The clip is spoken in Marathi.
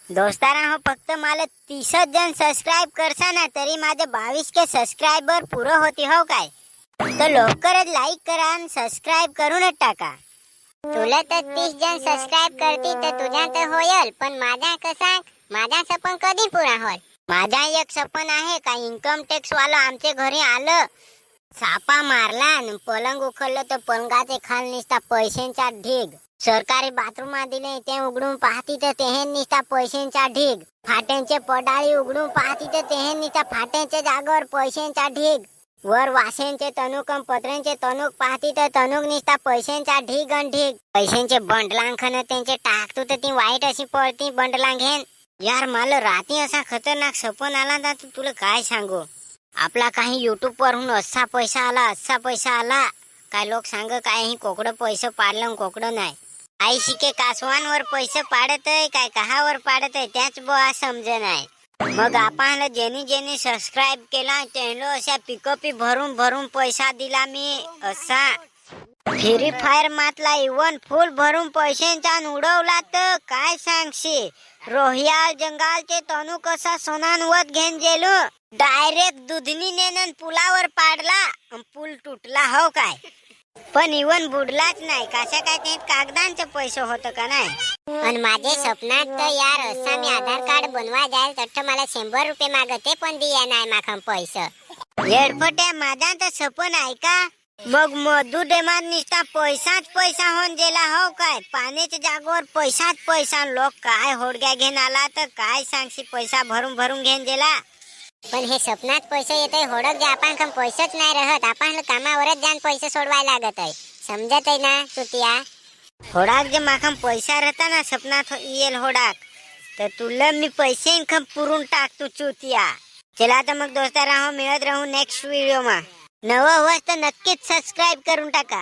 दोस्तारा हो फक्त मला 30 जण सबस्क्राईब करसा ना तरी माझे 22 सबस्क्रायबर पुरं होती हो काय. तर लवकरच लाईक करा आणि सबस्क्राईब करूनच टाका. तुला तर 30 जण सबस्क्राईब करती तर तुझ्या तर होईल, पण माझा कसा माझा सपन कधी पुरा होईल. माझा एक सपन आहे का इन्कम टॅक्स वाला आमच्या घरी आलं, सापा मारला आणि पलंग उखडलं तर पलंगाचे खाल निसता पैशांचा ढीग. सरकारी बाथरूम दिले ते उघडून पाहती तर तेहेन निसता पैशांचा ढीग. फाट्यांचे पडाळी उघडून पाहती तर तेहेन निसता फाट्यांच्या जागेवर पैशांचा ढीग. वर वाशांचे तणूक पत्र्यांचे तणूक पाहती तर तणूक निसता पैशांचा ढीग आणि ढीग. पैशांचे बंडलांखन त्यांचे टाकतो तर ती वाईट अशी पळती बंडलांघेन. यार मला रात्री असा खतरनाक सपन आला ना तुला काय सांगू. आपला काही युट्यूब वरून असा पैसा आला काय लोक सांग काय ही कोकडं पैसे पाडलं कोकडं नाही. आई शिके कासवांवर पैसे पाडत आहे काय कहावर पाडत आहे त्याच बुवा समज नाही. मग आपण ज्यांनी सबस्क्राईब केला त्यांना अशा पिकअपी भरून भरून पैसा दिला मी असा. फ्री फायर मातला इवन फुल भरून पैशांचा उडवला तर काय सांगशी. रोहियाल जंगालचे तणू कसा सोनानवत घेऊन गेलो. डायरेक्ट दुधनी नेनन पुलावर पाडला पूल तुटला हो काय. पण इवन बुडलाच नाही कशा काय ते कागदांचे पैसे होतं का नाही. आणि माझे स्वप्नात तर यार असा मी आधार कार्ड बनवा जाईल तर मला 100 रुपये मागते पण दिया नाही माखम पैसे. येडफट्या माझा तर सपन आहे का. मग मधु डेमात निसता पैसाच पैसा होऊन गेला हो काय. पाण्याच्या जागेवर पैसाच पैसा. लोक काय होडग्या घेऊन आला तर काय सांगशी पैसा भरून भरून घेऊन गेला. पण हे स्वप्नात पैसे येते होडक जे आपण पैसेच नाही राहत आपण कामावरच जाऊन पैसे सोडवायला लागत आहे समजत आहे ना चुतिया. होडाक जे माखम पैसा रहता ना सपनात येईल होडाक तर तुला मी पैसे इनकम पुरून टाकतो चुतिया. चला तर मग दोस्तारा हो मिळत राहू नेक्स्ट व्हिडिओ मा. नवं तर नक्कीच सबस्क्राईब करून टाका.